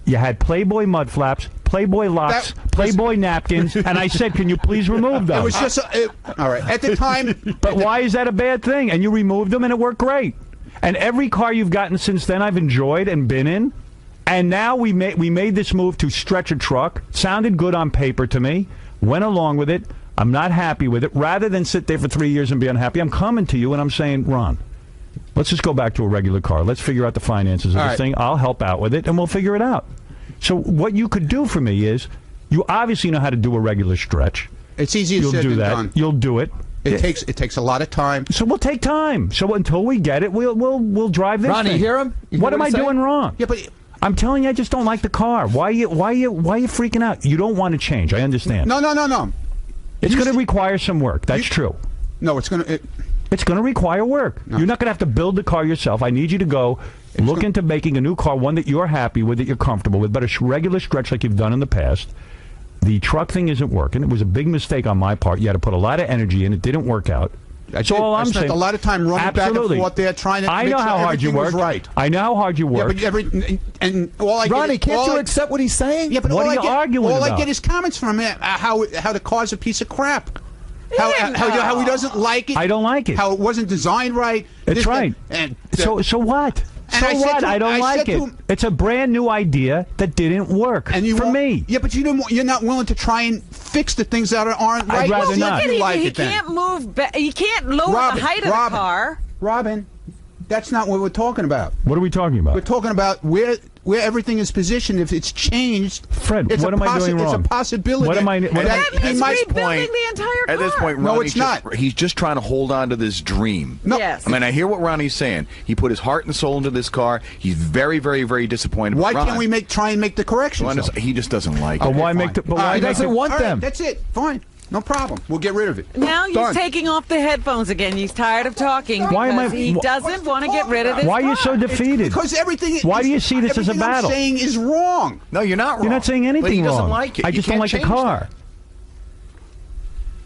You had Playboy mud flaps, Playboy locks, Playboy napkins, and I said, can you please remove them? It was just, all right, at the time. But why is that a bad thing? And you removed them, and it worked great. And every car you've gotten since then, I've enjoyed and been in. And now we made this move to stretch a truck. Sounded good on paper to me. Went along with it. I'm not happy with it. Rather than sit there for 3 years and be unhappy, I'm coming to you and I'm saying, Ron, let's just go back to a regular car. Let's figure out the finances of this thing. I'll help out with it, and we'll figure it out. So what you could do for me is, you obviously know how to do a regular stretch. It's easier said than done. You'll do it. It takes a lot of time. So we'll take time. So until we get it, we'll drive this Ronnie, thing. hear him? What am I doing wrong? Yeah, but I'm telling you, I just don't like the car. Why are you freaking out? You don't want to change. I understand. No. It's going to require some work. That's true. No, it's going to. It's going to require work. No. You're not going to have to build the car yourself. I need you to go look into making a new car, one that you're happy with, that you're comfortable with, but a regular stretch like you've done in the past. The truck thing isn't working. It was a big mistake on my part. You had to put a lot of energy in. It didn't work out. That's all I'm saying. I spent a lot of time running back and forth there trying to I know how hard you work. Right. I know how hard you work. Yeah, but Ronnie, can't you accept what he's saying? Yeah, but what are you arguing about? All I get is comments from him how the car's a piece of crap. How he doesn't like it. I don't like it. How it wasn't designed right. That's right. So what? So what? I don't like it. It's a brand new idea that didn't work for me. Yeah, but you're not willing to try and fix the things that aren't right. I'd rather not. He can't move. He can't lower the height of the car. Robin, that's not what we're talking about. What are we talking about? We're talking about where everything is positioned. If it's changed, Fred, what am I doing wrong? It's a possibility. What am I? At this point, no, it's not. He's just trying to hold on to this dream. No. Yes. I mean, I hear what Ronnie's saying. He put his heart and soul into this car. He's very, very, very disappointed. Why can't we try and make the corrections? He just doesn't like it. Why make the? He doesn't want them. That's it. Fine. No problem. We'll get rid of it. Now he's taking off the headphones again. He's tired of talking because he doesn't want to get rid of this Why are you so defeated? Because everything. Why do you see this as a battle? I'm saying is wrong. No, you're not wrong. You're not saying anything but he doesn't wrong. like it. I just don't like the car.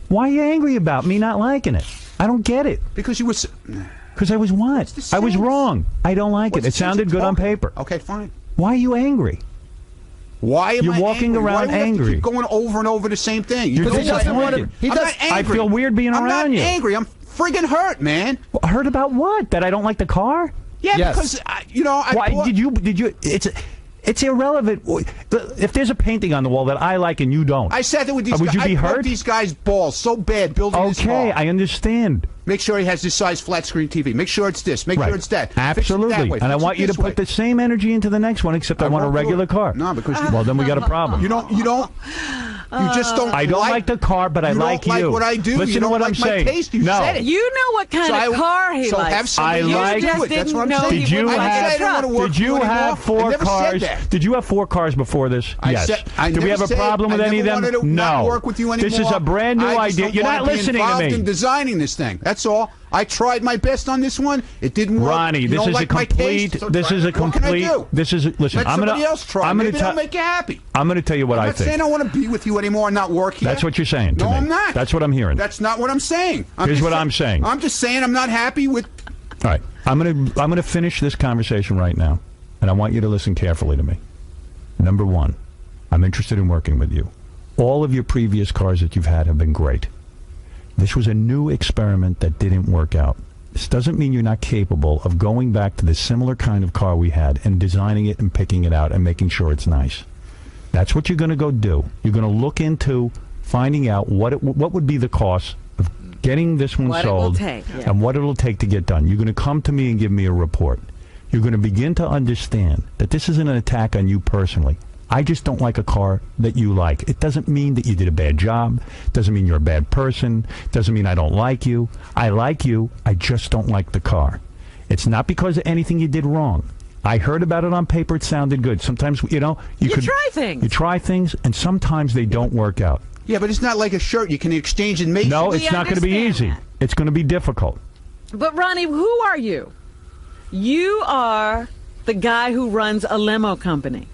Why are you angry about me not liking it? I don't get it. Because you were... Because I was what? I was wrong. I don't like it. It sounded good on paper. Okay, fine. Why are you angry? Why am You're walking angry? around Why do we have to angry. keep going over and over the same thing. You're I'm not I angry. feel weird being I'm around you. not angry. I'm friggin' hurt, man. Hurt about what? That I don't like the car? Yeah, Yes. because Why did you? It's irrelevant. If there's a painting on the wall that I like and you don't, I sat there with these would guys. you be I broke hurt? these guys' balls so bad building this car. Okay, I understand. Make sure he has this size flat screen TV. Make sure it's this. Make Right. sure it's that. Fix it that Absolutely. way. And I Fix want it you to this way. put the same energy into the next one, except I want a won't do regular it. car. No, because well, then we got a problem. You don't. You just don't. I don't like the car, but I like you. You don't like what I do. Listen you to don't what like I'm my saying. taste. You No. said it. You know what kind of car he so likes. have somebody I else like- do it. just That's what I'm didn't know saying. Did you I have? didn't say I don't wanna work Did you for anymore. have I four never said cars? that. Did you have 4 cars before this? Yes. Did we have a problem with any of them? I never wanted to No. not work with you anymore. This is a brand new I just idea. don't You're wanna not be listening to involved me. in designing this thing. That's all. I tried my best on this one. It didn't work. Ronnie, You this don't is like a my complete. taste, so This is a what can I complete. do? This is. Listen, Let I'm gonna. somebody else try. I'm Maybe gonna they'll make you happy. I'm gonna tell you what I'm I not saying think. I want to be with you anymore and not work here. That's what you're saying to No, me. I'm not. That's what I'm hearing. That's not what I'm saying. Here's what I'm saying. I'm just saying I'm not happy with. All right, I'm gonna finish this conversation right now, and I want you to listen carefully to me. Number one, I'm interested in working with you. All of your previous cars that you've had have been great. This was a new experiment that didn't work out. This doesn't mean you're not capable of going back to the similar kind of car we had and designing it and picking it out and making sure it's nice. That's what you're going to go do. You're going to look into finding out what would be the cost of getting this one What it will sold take, yeah. and what it'll take to get done. You're going to come to me and give me a report. You're going to begin to understand that this isn't an attack on you personally. I just don't like a car that you like. It doesn't mean that you did a bad job. Doesn't mean you're a bad person. Doesn't mean I don't like you. I like you. I just don't like the car. It's not because of anything you did wrong. I heard about it on paper. It sounded good. Sometimes, you try things. You try things, and sometimes they don't work out. Yeah, but it's not like a shirt you can exchange and make. No, We it's not going to be easy. understand It's going to be difficult. But Ronnie, who are you? You are the guy who runs a limo company.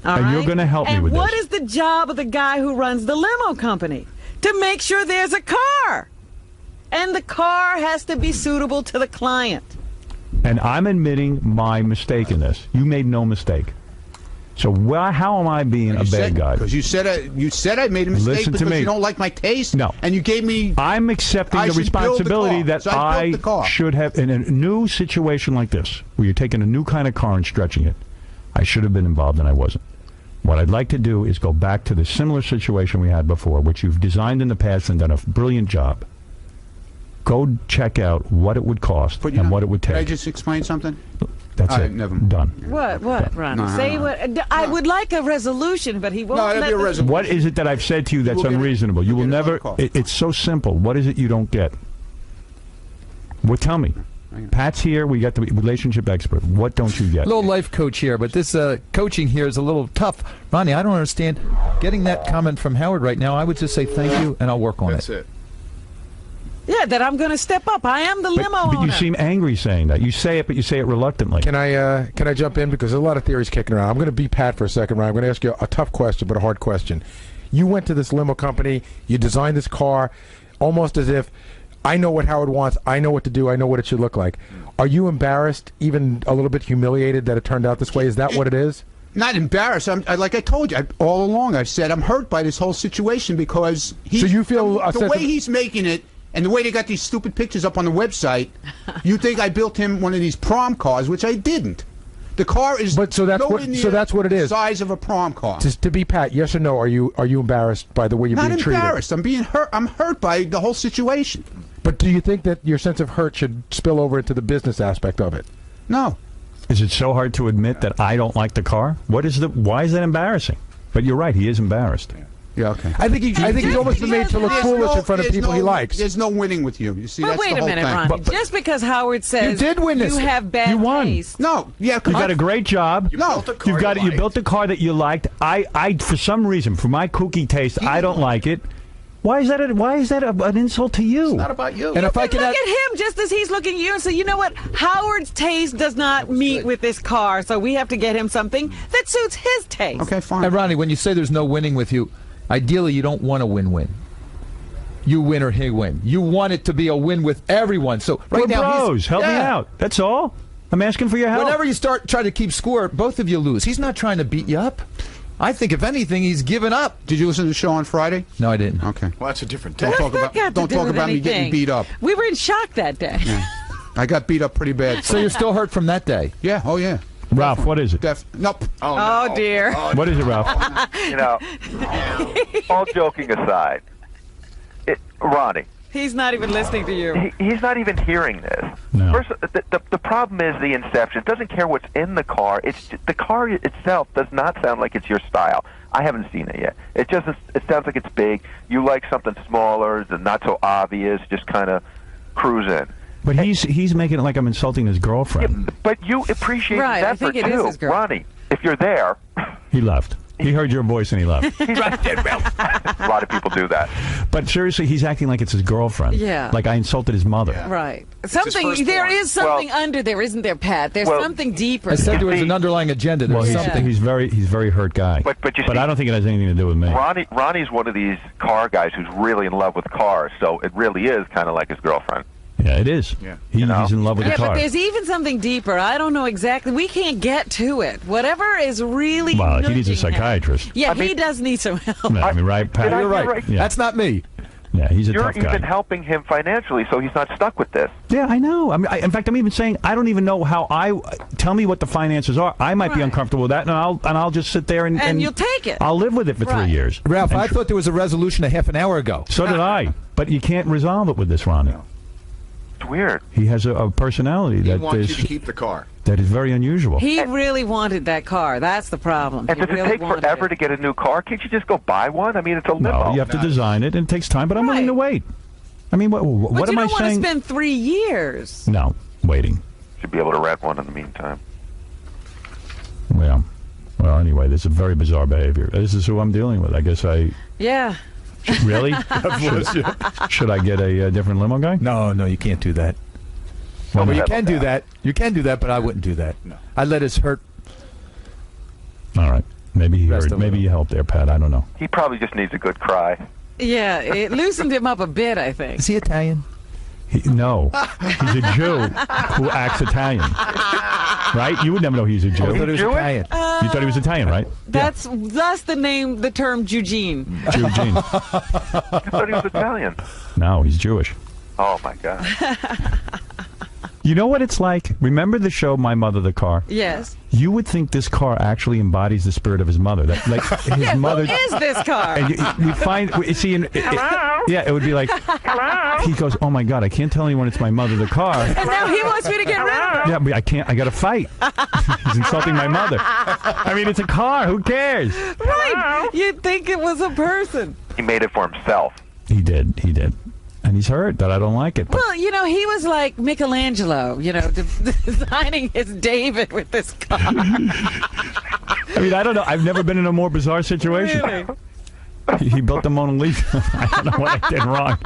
All And right? you're gonna help me with And what this. is the job of the guy who runs the limo company? To make sure there's a car. And the car has to be suitable to the client. And I'm admitting my mistake in this. You made no mistake. So how am I being a bad guy? Because you said I made a mistake Listen to because me. you don't like my taste. No. And you gave me. I'm accepting I the should build the responsibility car. that So I built the car. should have, in a new situation like this, where you're taking a new kind of car and stretching it, I should have been involved and I wasn't. What I'd like to do is go back to the similar situation we had before, which you've designed in the past and done a brilliant job. Go check out what it would cost But and what it would Can I take. just explain something? That's All right, it. never. Done. What, Ronnie? No, no, Say no. what? I would like a resolution, but he won't No, that'd let be a the- resolution. What is it that I've said to you that's will get it. unreasonable? You You'll will get never. another car. It's so simple. What is it you don't get? Well, tell me. Pat's here. We got the relationship expert. What don't you get? Little life coach here, but this coaching here is a little tough. Ronnie, I don't understand. Getting that comment from Howard right now, I would just say thank you, and I'll work on That's it. it. Yeah, that I'm going to step up. I am the limo But owner. you seem angry saying that. You say it, but you say it reluctantly. Can I jump in because there's a lot of theories kicking around. I'm going to be Pat for a second, Ryan. I'm going to ask you a tough question, but a hard question. You went to this limo company. You designed this car, almost as if I know what Howard wants. I know what to do. I know what it should look like. Are you embarrassed, even a little bit humiliated that it turned out this way? Is that what it is? Not embarrassed. Like I told you all along. I've said I'm hurt by this whole situation because So you feel a the sense way of- he's making it. And the way they got these stupid pictures up on the website, you think I built him one of these prom cars, which I didn't. The car is But so that's nowhere what- near so that's what it is. the size of a prom car. To be Pat, yes or no? Are you embarrassed by the way you're Not being treated? embarrassed. I'm being hurt. I'm hurt by the whole situation. But do you think that your sense of hurt should spill over into the business aspect of it? No. Is it so hard to admit that I don't like the car? Why is that embarrassing? But you're right. He is embarrassed. Yeah. Okay. I think he's almost been made to look foolish in front of people he likes. There's no winning with you. You see, But that's wait the a whole minute, thing. Ronnie. Just because Howard says You did win this. you have bad You won. taste. No. Yeah. You got a great job. No. You've got it. You built the car that you liked. I for some reason, for my kooky taste, I don't like it. Why is that an insult to you? Not about you. And if I Look can at add, him just as he's looking at you and say, you know what? Howard's taste does not meet with this car, so we have to get him something that suits his taste. Okay. Fine. and Ronnie, when you say there's no winning with you, ideally you don't want a win-win. you win or he win. You want it to be a win with everyone. So right We're now, bros. Help me out. That's all. I'm asking for your help. Whenever you start trying to keep score, both of you lose. He's not trying to beat you up. I think, if anything, he's given up. Did you listen to the show on Friday? No, I didn't. Okay. Well, that's a different day. Don't talk about me getting beat up. We were in shock that day. Yeah. I got beat up pretty bad. So you're still hurt from that day? Yeah. Oh, yeah. Ralph, what is it? Nope. Oh, dear. What is it, Ralph? You know, all joking aside, Ronnie. He's not even listening to you. He's not even hearing this. No. First, the problem is the inception. It doesn't care what's in the car. It's the car itself does not sound like it's your style. I haven't seen it yet. It sounds like it's big. You like something smaller, not so obvious, just kind of cruise in. But he's making it like I'm insulting his girlfriend. Yeah, but you appreciate Right, his I effort think it is too, his girl. Ronnie. If you're there, He left. He heard your voice and he left. a lot of people do that. But seriously, he's acting like it's his girlfriend. Yeah. Like I insulted his mother. Right. his Something. first There born. is something under there, isn't there, Pat? There's something deeper. I said there was an underlying agenda. There's Well, something. he's very hurt guy. But you see, I don't think it has anything to do with me. Ronnie's one of these car guys who's really in love with cars, so it really is kind of like his girlfriend. Yeah, it is. Yeah. He's in love with the car. But there's even something deeper. I don't know exactly. We can't get to it. Whatever is really. Well, he needs a nudging him. psychiatrist. Yeah, he does need some help. No, I mean, right, Pat? Did I You're hear right. Yeah. That's not me. Yeah, he's a You're tough guy. even helping him financially, so he's not stuck with this. Yeah, I know. I mean, in fact, I'm even saying I don't even know how tell me what the finances are. I might be Right. uncomfortable with that, and I'll just sit there and you'll take it. I'll live with it for 3 Right. years. Ralph, And I thought there was a resolution a half an hour ago. so did I. But you can't resolve it with this, Ronnie. It's weird. He has a personality He that wants you is to keep the car. that is very unusual. He really wanted that car. That's the problem. And He does it really take wanted forever it. to get a new car? Can't you just go buy one? I mean, it's a limo. No, you have to design it, and it takes time. But I'm willing Right. to wait. I mean, what But am you I don't want to saying? spend 3 years. No, waiting. Should be able to rent one in the meantime. Well, anyway, this is very bizarre behavior. This is who I'm dealing with. I guess Yeah. really should I get a different limo guy? No, you can't do that. Well, But you settle can do down. that. You can do that, but I wouldn't do that. No. I'd let his hurt. all right. Maybe he Rest heard. a Maybe little. you helped there, Pat. I don't know. He probably just needs a good cry. Yeah, it loosened him up a bit, I think. Is he Italian? No, he's a Jew who acts Italian. Right? You would never know he's a Jew. I thought he was Jewish? Italian. You thought he was Italian, right? That's the term Eugene. Eugene. I thought he was Italian. No, he's Jewish. Oh, my God. You know what it's like? Remember the show My Mother the Car? Yes. You would think this car actually embodies the spirit of his mother. That like his mother. Who is this car? And we find, see, yeah, it would be like, he goes, oh my God, I can't tell anyone it's my mother the car. And now he wants me to get rid of it. Yeah, but I can't, I got to fight. He's insulting my mother. I mean, it's a car, who cares? Right. You'd think it was a person. He made it for himself. He did. And he's hurt that I don't like it. But Well, he was like Michelangelo, designing his David with this car. I mean, I don't know. I've never been in a more bizarre situation. Really? He built the Mona Lisa. I don't know what I did wrong.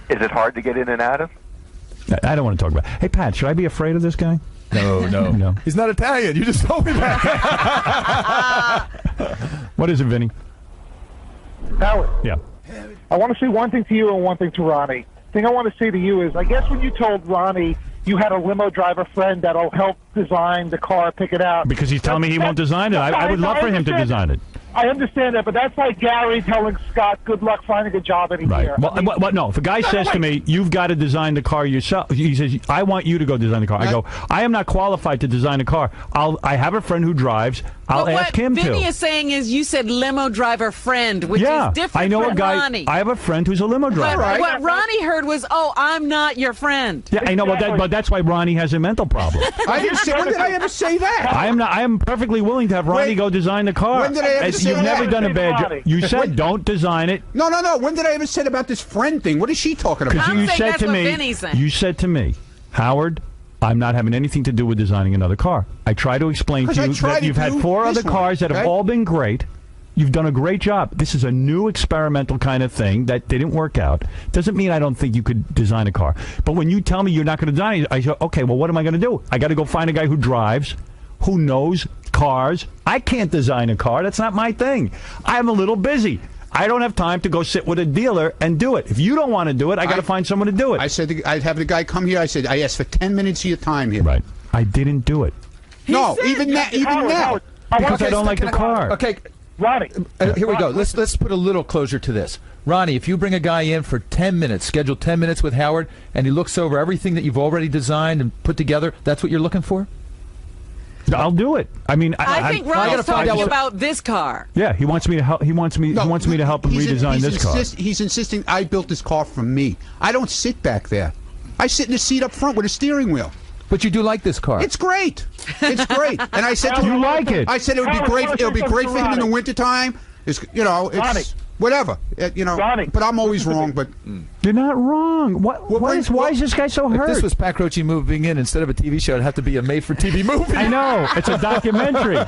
Is it hard to get in and out of? I don't want to talk about it. Hey, Pat, should I be afraid of this guy? No. He's not Italian. You just told me that. What is it, Vinny? Howard, Yeah. I want to say one thing to you and one thing to Ronnie. The thing I want to say to you is, I guess when you told Ronnie you had a limo driver friend that'll help design the car, pick it out. Because he's telling me he won't design it. I would love for him to design it. I understand that, but that's like Gary telling Scott, good luck finding a job in a Right. year. Well, no. If a guy says to me, you've got to design the car yourself, he says, I want you to go design the car. I go, I am not qualified to design a car. I have a friend who drives. I'll But ask him what Vinny to. is saying is you said limo driver friend, which Yeah. is different I know from a guy. Ronnie. I have a friend who's a limo driver. What Ronnie heard was, oh, I'm not your friend. Yeah, I know, but that's why Ronnie has a mental problem. I didn't say. When did I ever say that? I am not. I am perfectly willing to have Ronnie go design the car. When did I ever say You've never that? done a bad job. You said don't design it. No. When did I ever say about this friend thing? What is she talking Because about? I'm you saying said that's to what me, Vinny's saying. you said to me, Howard, I'm not having anything to do with designing another car. I try to explain to 'Cause I you tried that to you've had do 4 this other one, cars that have okay? all been great. You've done a great job. This is a new experimental kind of thing that didn't work out. Doesn't mean I don't think you could design a car. But when you tell me you're not going to design it, I say, okay, well, what am I going to do? I got to go find a guy who drives, who knows cars. I can't design a car. That's not my thing. I'm a little busy. I don't have time to go sit with a dealer and do it. If you don't want to do it, I got to find someone to do it. I said I'd have the guy come here. I said I asked for 10 minutes of your time here. Right. I didn't do it. No, even now. Because I don't like the car. Okay, Ronnie. Here we go. Let's put a little closure to this. Ronnie, if you bring a guy in for 10 minutes, schedule 10 minutes with Howard, and he looks over everything that you've already designed and put together, that's what you're looking for? I'll do it. I mean, I think Ronnie's talking about this car. Yeah, he wants me to help. He wants me to help him redesign this car. He's insisting I built this car for me. I don't sit back there. I sit in the seat up front with a steering wheel. But you do like this car. It's great. It's great. And I said to him, you like it. I said it would be great. It would be great for him in the wintertime. It's it's whatever. Ronnie. But I'm always wrong. But you're not wrong. Why is this guy so hurt? If this was Pat Croce moving in instead of a TV show, it'd have to be a made-for-TV movie. I know. It's a documentary.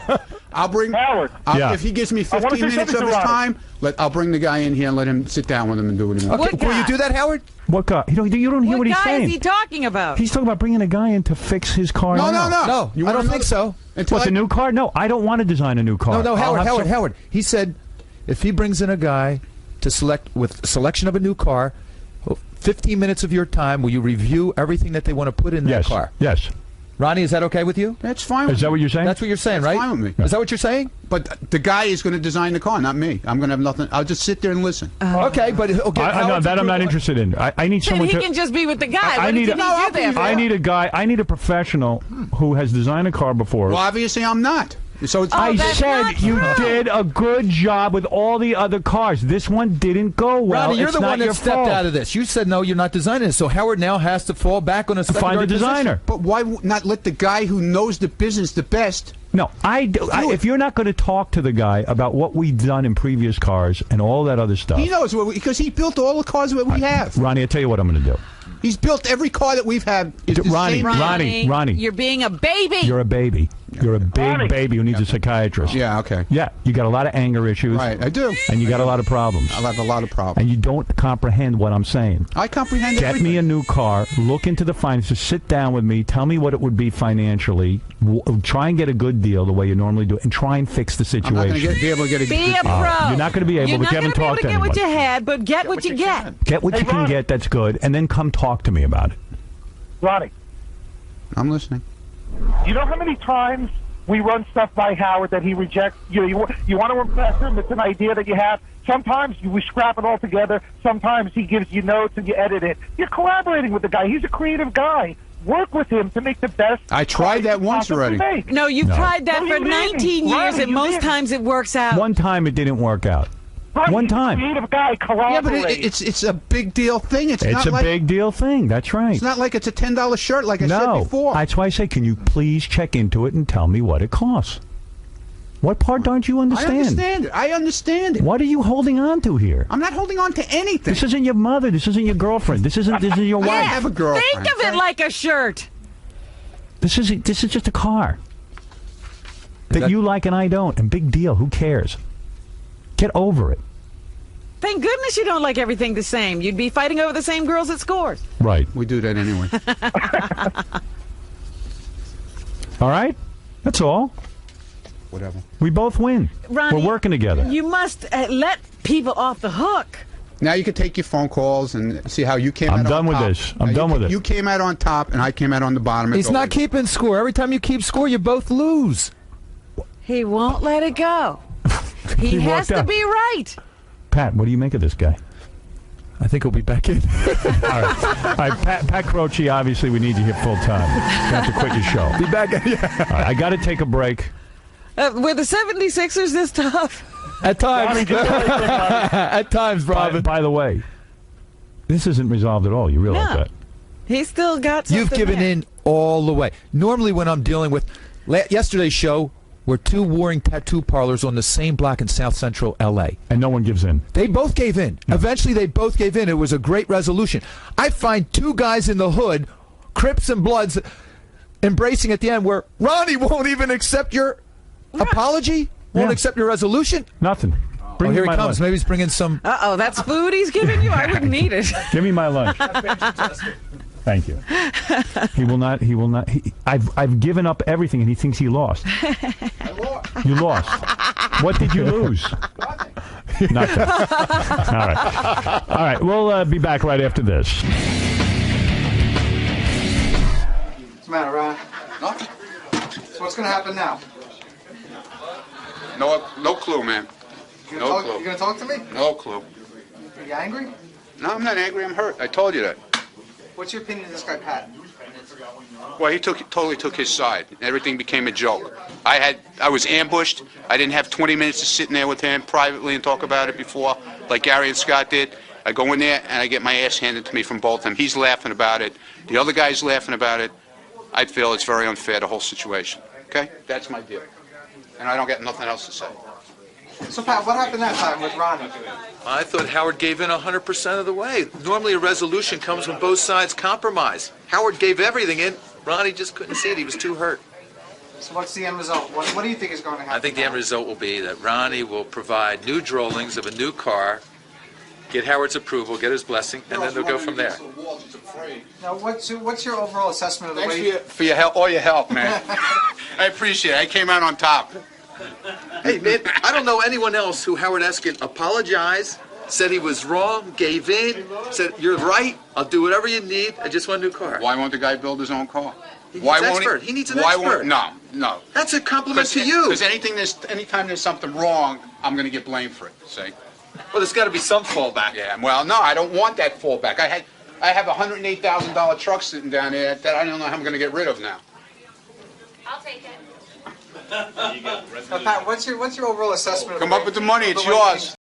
I'll bring Howard. If he gives me 15 minutes of his time, I'll bring the guy in here and let him sit down with him and do what he wants. Okay, will you do that, Howard? What guy? You don't hear what he's saying. What guy is he talking about? He's talking about bringing a guy in to fix his car. No. I don't think so. What's a new car? No, I don't want to design a new car. No, Howard. He said if he brings in a guy to select with selection of a new car, 15 minutes of your time, will you review everything that they want to put in that car? Yes. Ronnie, is that okay with you? That's fine. Is that what you're saying? That's what you're saying, That's right? fine with me. Is that what you're saying? But the guy is going to design the car, not me. I'm going to have nothing. I'll just sit there and listen. Okay, but that I'm not interested in. I need someone. Then he can just be with the guy. I need a guy. I need a professional who has designed a car before. Well, obviously I'm not. So it's I said you did a good job with all the other cars. This one didn't go well. Ronnie, you're the one that stepped out of this. You said no, you're not designing it. So Howard now has to fall back on a secondary find a designer. position. But why not let the guy who knows the business the best? No, if you're not going to talk to the guy about what we've done in previous cars and all that other stuff, he knows because he built all the cars that we have. Ronnie, I'll tell you what I'm going to do. He's built every car that we've had. Ronnie, you're being a baby. You're a baby. You're a big baby who needs a psychiatrist. Yeah, okay. Yeah, you got a lot of anger issues. Right, I do. And you got a lot of problems. I have a lot of problems. And you don't comprehend what I'm saying. I comprehend Get me a new car, look into the finances, sit down with me, tell me what it would be financially, try and get a good deal the way you normally do, and try and fix the situation. I'm not going to be able to get a Be a pro. You're not going to be able, but you haven't talked to anybody. Get what you had, but get what you get. Get what you can get, that's good, and then come talk to me about it. Ronnie. I'm listening. You know how many times we run stuff by Howard that he rejects? You want to impress him. It's an idea that you have. Sometimes we scrap it all together. Sometimes he gives you notes and you edit it. You're collaborating with the guy. He's a creative guy. Work with him to make the best. I tried that once already. No, you've tried that for 19 years, and most times it works out. One time it didn't work out. One time. Creative guy, yeah, but it's a big deal thing. It's not a like, big deal thing. That's right. It's not like it's a $10 shirt like I said before. That's why I say, can you please check into it and tell me what it costs? What part don't you understand? I understand it. What are you holding on to here? I'm not holding on to anything. This isn't your mother. This isn't your girlfriend. This isn't your wife. I have a girlfriend. Think of it like a shirt. This is just a car that you like and I don't. And big deal. Who cares? Get over it. Thank goodness you don't like everything the same. You'd be fighting over the same girls at scores. Right. We do that anyway. All right? That's all. Whatever. We both win. Ronnie, we're working together. You must let people off the hook. Now you can take your phone calls and see how you came out on top. I'm done with this. I'm done with it. You came out on top, and I came out on the bottom. He's not keeping score. Every time you keep score, you both lose. He won't let it go. He has to be right. Pat, what do you make of this guy? I think he'll be back in. All right. Pat Croce, obviously we need you here full time. You have to quit your show. Be back in. Yeah. All right, I got to take a break. Were the 76ers this tough? At times. At times, Robin. By the way, this isn't resolved at all. You realize that? He's still got something. You've given in all the way. Normally when I'm dealing with... Yesterday's show were two warring tattoo parlors on the same block in South Central L.A. And no one gives in. They both gave in. No. Eventually, they both gave in. It was a great resolution. I find two guys in the hood, Crips and Bloods, embracing at the end where Ronnie won't even accept your apology, won't accept your resolution. Nothing. Here he comes. Lunch. Maybe he's bringing some... Uh-oh, that's food he's giving you? I wouldn't eat it. Give me my lunch. Thank you. He will not. I've given up everything, and he thinks he lost. I lost. You lost. What did you lose? Nothing. Nothing. All right. All right. We'll be back right after this. What's the matter, Ron? Nothing. So what's going to happen now? No clue, man. You No clue. You going to talk to me? No clue. Are you angry? No, I'm not angry. I'm hurt. I told you that. What's your opinion of this guy, Pat? Well, he totally took his side. Everything became a joke. I was ambushed. I didn't have 20 minutes to sit in there with him privately and talk about it before, like Gary and Scott did. I go in there and I get my ass handed to me from both of them. He's laughing about it. The other guy's laughing about it. I feel it's very unfair, the whole situation. Okay? That's my deal. And I don't get nothing else to say. So, Pat, what happened that time with Ronnie? I thought Howard gave in 100% of the way. Normally a resolution comes when both sides compromise. Howard gave everything in. Ronnie just couldn't see it. He was too hurt. So what's the end result? What do you think is going to happen? I think the end result will be that Ronnie will provide new drollings of a new car, get Howard's approval, get his blessing, and then they'll go from there. Now, what's your overall assessment of the way... Thanks for your help, all your help, man. I appreciate it. I came out on top. Hey, man, I don't know anyone else who Howard Eskin apologized, said he was wrong, gave in, said, you're right, I'll do whatever you need, I just want a new car. Why won't the guy build his own car? He needs an expert. He needs an expert. No. That's a compliment to you. Because anytime there's something wrong, I'm going to get blamed for it, see? Well, there's got to be some fallback. Yeah, well, no, I don't want that fallback. I have a $108,000 truck sitting down there that I don't know how I'm going to get rid of now. I'll take it. Pat, what's your overall assessment of Come up with the money, it's yours.